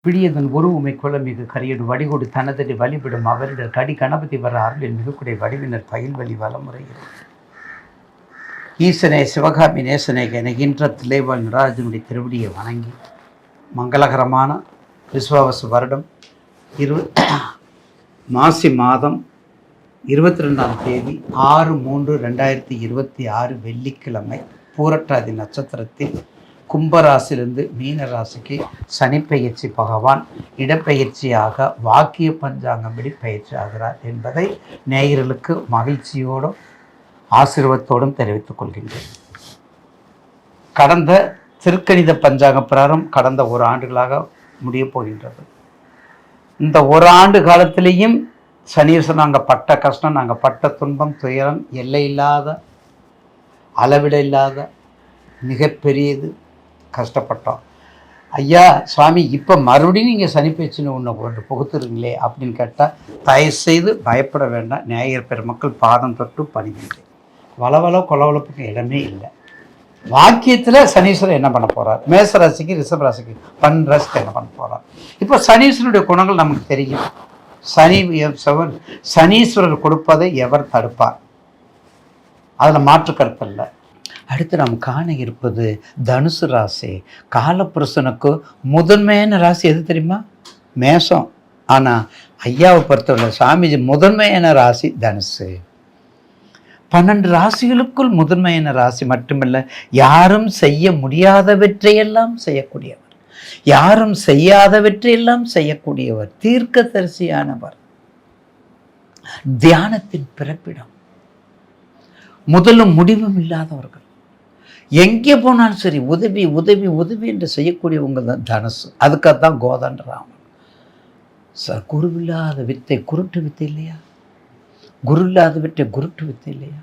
பிடியதன் உருவுமை குலமிகு கரியடு வடிகொடு தனதடி வழிபடும் அவரிடர் கடி கணபதி வர அருளின் மிகுக்குடைய வடிவினர் பயில்வழி வளமுறையில் ஈசனே சிவகாமி நேசனே என்கின்ற திளைவாள் நடராஜனுடைய திருவடியை வணங்கி மங்களகரமான விஸ்வாவசு வருடம் மாசி மாதம் 22ஆம் தேதி 6/3/2026 வெள்ளிக்கிழமை பூரட்டாதி நட்சத்திரத்தில் கும்பராசிலிருந்து மீன ராசிக்கு சனிப்பெயர்ச்சி பகவான் இடப்பெயர்ச்சியாக வாக்கிய பஞ்சாங்கப்படி பயிற்சி ஆகிறார் என்பதை நேயர்களுக்கு மகிழ்ச்சியோடும் ஆசீர்வாதத்தோடும் தெரிவித்துக் கொள்கின்றேன். கடந்த திருக்கணித பஞ்சாங்க பிரகாரம் கடந்த ஒரு ஆண்டுகளாக முடியப் போகின்றது. இந்த ஒரு ஆண்டு காலத்திலேயும் சனீஸ்வரன் நாங்கள் பட்ட கஷ்டம், நாங்கள் பட்ட துன்பம், துயரம் எல்லையில்லாத அளவிட இல்லாத மிகப்பெரியது கஷ்டப்பட்டோம். ஐயா சுவாமி இப்போ மறுபடியும் நீங்கள் சனிப்பேச்சுன்னு ஒன்று புகுத்துருங்களே அப்படின்னு கேட்டால் தயவுசெய்து பயப்பட வேண்டாம். நேயர் பெருமக்கள் பாதம் தொட்டு பணிகின்றேன். வளவள கொலவளப்புக்கு இடமே இல்லை. வாக்கியத்தில் சனீஸ்வரர் என்ன பண்ண போகிறார், மேசராசிக்கு ரிஷபராசிக்கு ராசிக்கு என்ன பண்ண போகிறார். இப்போ சனீஸ்வரனுடைய குணங்கள் நமக்கு தெரியும். சனீஸ்வரர் கொடுப்பதை எவர் தடுப்பார், அதில் மாற்று கருத்து இல்லை. அடுத்து நாம் காண இருப்பது தனுசு ராசி. காலப்புருஷனுக்கு முதன்மையான ராசி எது தெரியுமா? மேஷம். ஆனால் ஐயாவை பொறுத்தவரை சாமிஜி முதன்மையான ராசி தனுசு. 12 ராசிகளுக்குள் முதன்மையான ராசி மட்டுமல்ல, யாரும் செய்ய முடியாதவற்றையெல்லாம் செய்யக்கூடியவர், யாரும் செய்யாதவற்றையெல்லாம் செய்யக்கூடியவர், தீர்க்கதரிசியானவர், தியானத்தின் பிறப்பிடம், முதலும் முடிவும் இல்லாதவர்கள், எங்கே போனாலும் சரி உதவி உதவி உதவி என்று செய்யக்கூடியவங்க தான் தனுசு. அதுக்காகத்தான் கோதண்டராமன் சார் குருவில்லாத வித்தை குருட்டு வித்தை இல்லையா, குரு இல்லாத வித்தை குருட்டு வித்தை இல்லையா.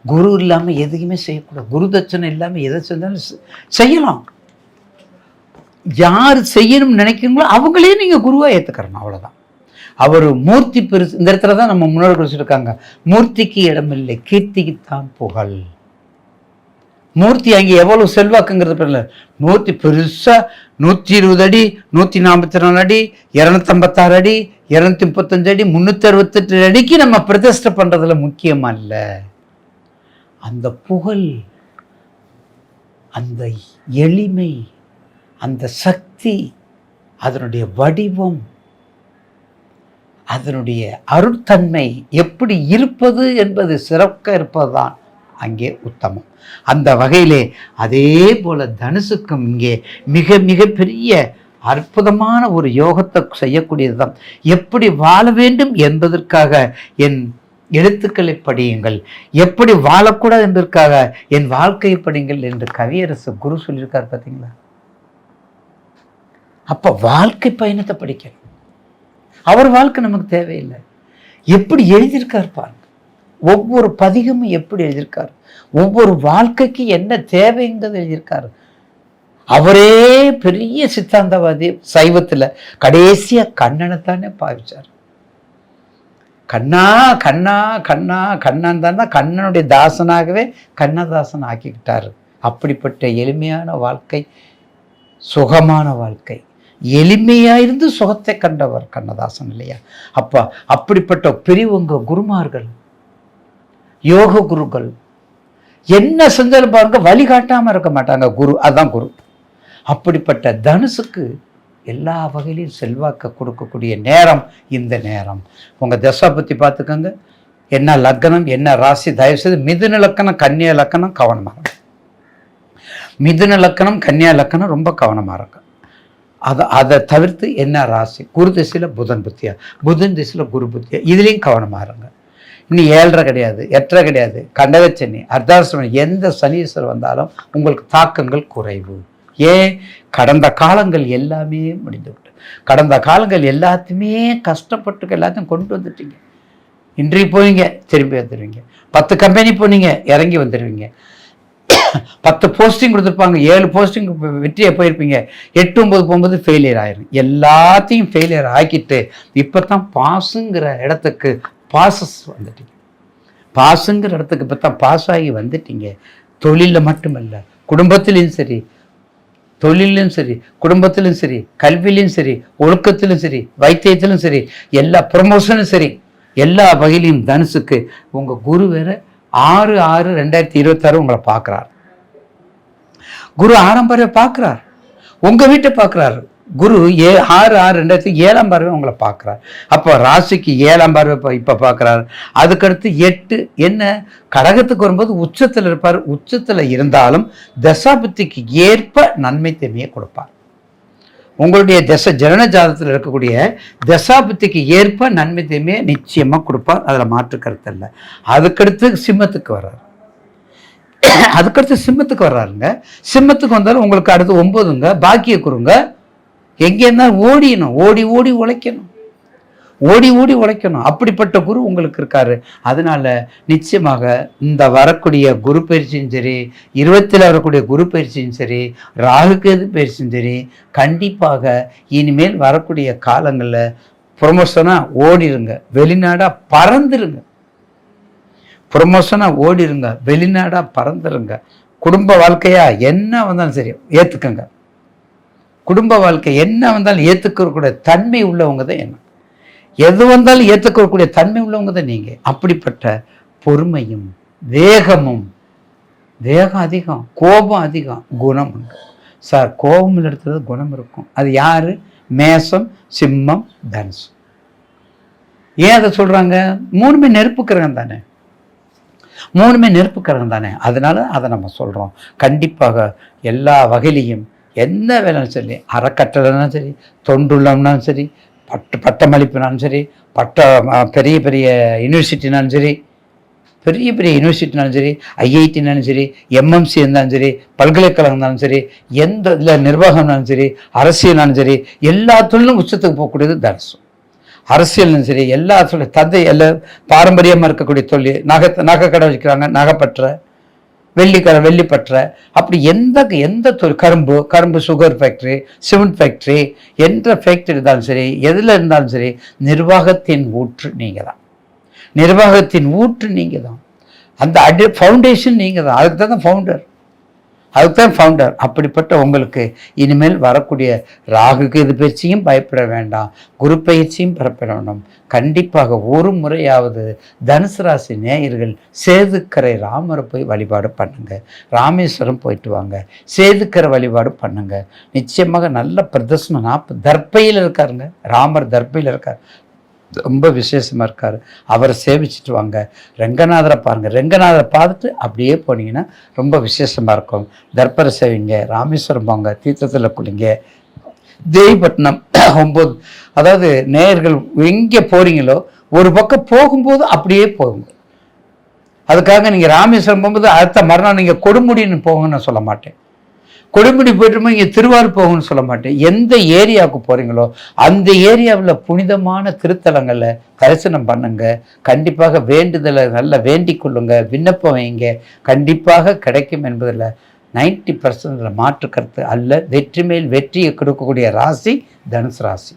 குரு இல்லாமல் எதுவுமே செய்யக்கூடாது. குரு தட்சணை இல்லாமல் எதை செஞ்சாலும் செய்யலாம். யார் செய்யணும்னு நினைக்கிறீங்களோ அவங்களே நீங்கள் குருவாக ஏற்றுக்கிறணும், அவ்வளோதான். அவர் மூர்த்தி பெருசு. இந்த இடத்துல தான் நம்ம முன்னோர்கள் சொல்லியிருக்காங்க, மூர்த்திக்கு இடமில்லை கீர்த்திக்குத்தான் புகழ். மூர்த்தி அங்கே எவ்வளோ செல்வாக்குங்கிறது இல்லை. மூர்த்தி பெருசாக 120 அடி, 144 அடி, 256 அடி, 235 அடி, 368 அடிக்கு நம்ம பிரதிஷ்டை பண்ணுறதுல முக்கியமாக இல்லை. அந்த புகழ், அந்த எளிமை, அந்த சக்தி, அதனுடைய வடிவம், அதனுடைய அருட்தன்மை எப்படி இருப்பது என்பது சிறக்க இருப்பதுதான் அங்கே உத்தமம். அந்த வகையிலே அதே போல தனுசுக்கும் இங்கே மிக மிக பெரிய அற்புதமான ஒரு யோகத்தை செய்யக்கூடியது தான். எப்படி வாழ வேண்டும் என்பதற்காக என் எழுத்துக்களை படியுங்கள், எப்படி வாழக்கூடாது என்பதற்காக என் வாழ்க்கையை படியுங்கள் என்று கவியரசு குரு சொல்லியிருக்கார். பார்த்தீங்களா? அப்போ வாழ்க்கை பயணத்தை படிக்கணும். அவர் வாழ்க்கை நமக்கு தேவையில்லை. எப்படி எழுதியிருக்கார் பாருங்க. ஒவ்வொரு பதிகமும் எப்படி எழுதியிருக்காரு, ஒவ்வொரு வாழ்க்கைக்கு என்ன தேவைங்கிறது எழுதியிருக்காரு. அவரே பெரிய சித்தாந்தவாதி. சைவத்தில் கடைசியாக கண்ணனைத்தானே பாவிச்சார். கண்ணா கண்ணா கண்ணா கண்ணன் தானே கண்ணனுடைய தாசனாகவே கண்ணதாசன் ஆக்கிக்கிட்டாரு. அப்படிப்பட்ட எளிமையான வாழ்க்கை, சுகமான வாழ்க்கை, எளிமையாயிருந்து சுகத்தை கண்டவர் கண்ணதாசன் இல்லையா? அப்பா அப்படிப்பட்ட பெரியவங்க குருமார்கள், யோக குருக்கள் என்ன செஞ்சாலும் பாருங்க வழிகாட்டாமல் இருக்க மாட்டாங்க. குரு, அதுதான் குரு. அப்படிப்பட்ட தனுசுக்கு எல்லா வகையிலையும் செல்வாக்க கொடுக்கக்கூடிய நேரம் இந்த நேரம். உங்கள் தசை பற்றி பார்த்துக்கோங்க. என்ன லக்கணம், என்ன ராசி, தயவுசெய்து மிதுன லக்கணம் கன்னியா லக்கணம் கவனமாக இருக்கும். மிதுன லக்கணம் கன்னியா லக்கணம் ரொம்ப கவனமாக இருக்கும். அதை தவிர்த்து என்ன ராசி, குரு திசையில் புதன் புத்தியா, புதன் திசையில் குரு புத்தியா, இதுலேயும் கவனமாக இருங்க. இன்னும் 7.5 கிடையாது, 8.5 கிடையாது, கண்டகச்சனி, அர்த்தாஷ்டமி, எந்த சனீஸ்வரர் வந்தாலும் உங்களுக்கு தாக்கங்கள் குறைவு. ஏன்? கடந்த காலங்கள் எல்லாமே முடிந்துவிட்டு, கடந்த காலங்கள் எல்லாத்தையுமே கஷ்டப்பட்டு எல்லாத்தையும் கொண்டு வந்துட்டீங்க. இன்றைக்கு போவீங்க, திரும்பி வந்துடுவீங்க. 10 கம்பெனி போனீங்க, இறங்கி வந்துடுவீங்க. 10 போஸ்டிங் கொடுத்துருப்பாங்க, 7 போஸ்டிங் வெற்றியாக போயிருப்பீங்க. 8, 9 போகும்போது ஃபெயிலியர் ஆயிரும். எல்லாத்தையும் ஃபெயிலியர் ஆக்கிட்டு இப்போ தான் பாஸுங்கிற இடத்துக்கு பாசஸ் வந்துட்டீங்க. பாஸுங்கிற இடத்துக்கு இப்போ தான் பாஸ் ஆகி வந்துட்டீங்க. தொழிலில் மட்டுமல்ல, குடும்பத்திலையும் சரி, தொழிலும் சரி, குடும்பத்திலும் சரி, கல்வியிலும் சரி, ஒழுக்கத்திலும் சரி, வைத்தியத்திலும் சரி, எல்லா ப்ரமோஷனும் சரி, எல்லா வகையிலையும் தனுசுக்கு உங்கள் குரு வேற 6/6/2026 உங்களை பார்க்குறார். குரு 6ஆம் பார்வை பார்க்குறார், உங்கள் வீட்டை பார்க்குறாரு. குரு 6/6/2027 பார்வை உங்களை பார்க்குறார். அப்போ ராசிக்கு 7ஆம் பார்வை இப்போ பார்க்குறாரு. அதுக்கடுத்து 8 என்ன கடகத்துக்கு வரும்போது உச்சத்தில் இருப்பார். உச்சத்தில் இருந்தாலும் தசாபுத்திக்கு ஏற்ப நன்மை தீமையை கொடுப்பார். உங்களுடைய ஜனன ஜாதகத்தில் இருக்கக்கூடிய தசாபுத்திக்கு ஏற்ப நன்மை தீமையை நிச்சயமாக கொடுப்பார். அதில் மாற்று கருத்து இல்லை. அதுக்கடுத்து சிம்மத்துக்கு வர்றார். அதுக்கடுத்து சிம்மத்துக்கு வர்றாருங்க. சிம்மத்துக்கு வந்தாலும் உங்களுக்கு அடுத்து 9ங்க பாக்கிய குருங்க. எங்கே இருந்தாலும் ஓடிடணும், ஓடி ஓடி உழைக்கணும், ஓடி ஓடி உழைக்கணும். அப்படிப்பட்ட குரு உங்களுக்கு இருக்காரு. அதனால நிச்சயமாக இந்த வரக்கூடிய குரு பயிற்சியும் சரி, 20ல் வரக்கூடிய குரு பயிற்சியும் சரி, ராகுகேது பயிற்சியும் சரி, கண்டிப்பாக இனிமேல் வரக்கூடிய காலங்களில் ப்ரொமோஷனாக ஓடிடுங்க, வெளிநாடாக பறந்துருங்க. ப்ரொமோஷனாக ஓடிடுங்க, வெளிநாடாக பறந்துருங்க. குடும்ப வாழ்க்கையா என்ன வந்தாலும் சரி ஏற்றுக்கங்க. குடும்ப வாழ்க்கை என்ன வந்தாலும் ஏற்றுக்கக்கூடிய தன்மை உள்ளவங்க தான் என்ன, எது வந்தாலும் ஏற்றுக்கக்கூடிய தன்மை உள்ளவங்க தான் நீங்கள். அப்படிப்பட்ட பொறுமையும் வேகமும், வேகம் அதிகம், கோபம் அதிகம், குணம் உண்டு. சார் கோபம் எடுத்தது குணம் இருக்கும். அது யார்? மேசம், சிம்மம், தனுசு. ஏன் அதை சொல்கிறாங்க? 3மே நெருப்பு கிரகம் தானே, 3மே நெருப்பு கிரகம் தானே. அதனால அதை நம்ம சொல்கிறோம். கண்டிப்பாக எல்லா வகையிலையும் என்ன வேலைன்னு சரி, அறக்கட்டளைனாலும் சரி, தொண்டுள்ளம்னாலும் சரி, பட்டமளிப்புனாலும் சரி, பெரிய பெரிய யூனிவர்சிட்டினாலும் சரி, பெரிய பெரிய யூனிவர்சிட்டினாலும் சரி, ஐஐடினாலும் சரி, எம்எம்சி இருந்தாலும் சரி, பல்கலைக்கழகம் இருந்தாலும் சரி, எந்த இதில் நிர்வாகம்னாலும் சரி, அரசியல்னாலும் சரி, எல்லா தொழிலும் உச்சத்துக்கு போகக்கூடியது தனுசு. அரசியல்னு சரி, எல்லா தொழில் தந்தை எல்லாம் பாரம்பரியமாக இருக்கக்கூடிய தொழில், நகைக்கடை வச்சுக்கிறாங்க, நகைப்பற்ற, வெள்ளிக்கடை, வெள்ளிப்பற்ற, அப்படி எந்த தொழில், கரும்பு சுகர் ஃபேக்ட்ரி, சிமெண்ட் ஃபேக்ட்ரி, எந்த ஃபேக்ட்ரி இருந்தாலும் சரி, எதில் இருந்தாலும் சரி, நிர்வாகத்தின் ஊற்று நீங்கள் தான். நிர்வாகத்தின் ஊற்று நீங்கள் தான். அந்த ஃபவுண்டேஷன் நீங்கள் தான். அதுக்கு தான் ஃபவுண்டர், அதுதான் ஃபவுண்டர். அப்படிப்பட்ட உங்களுக்கு இனிமேல் வரக்கூடிய ராகுகேது பயிற்சியும் பயப்பட வேண்டாம், குரு பயிற்சியும் பெறப்பட வேண்டும். கண்டிப்பாக ஒரு முறையாவது தனுசு ராசி நேயர்கள் சேதுக்கரை ராமரை போய் வழிபாடு பண்ணுங்க, ராமேஸ்வரம் போயிட்டு வாங்க, சேதுக்கரை வழிபாடு பண்ணுங்க. நிச்சயமாக நல்ல பிரதர்சனம். தர்பையில் இருக்காருங்க, ராமர் தர்பையில் இருக்கார், ரொம்ப விசேஷமாக இருக்கார். அவரை சேவிச்சுட்டு வாங்க. ரெங்கநாதரை பாருங்கள், ரெங்கநாதரை பார்த்துட்டு அப்படியே போனீங்கன்னா ரொம்ப விசேஷமாக இருக்கும். தர்பரை சேவிங்க, ராமேஸ்வரம் போங்க, தீர்த்தத்தில் குளிங்க, தேவிப்பட்டினம் 9, அதாவது நேயர்கள் எங்கே போகிறீங்களோ ஒரு பக்கம் போகும்போது அப்படியே போகுங்க. அதுக்காக நீங்கள் ராமேஸ்வரம் போகும்போது அடுத்த மறுநாள் நீங்கள் கொடுமுடின்னு போங்கன்னு சொல்ல மாட்டேன், கொடுமுடி போய்ட்டுமோ இங்கே திருவாரூர் போகணும்னு சொல்ல மாட்டேன். எந்த ஏரியாவுக்கு போகிறீங்களோ அந்த ஏரியாவில் புனிதமான திருத்தலங்களில் தரிசனம் பண்ணுங்க. கண்டிப்பாக வேண்டுதலை நல்லா வேண்டிக் கொள்ளுங்க, விண்ணப்பம் வைங்க, கண்டிப்பாக கிடைக்கும் என்பதில் 90% மாற்று கருத்து அல்ல. வெற்றி மேல் வெற்றியை கொடுக்கக்கூடிய ராசி தனுசு ராசி.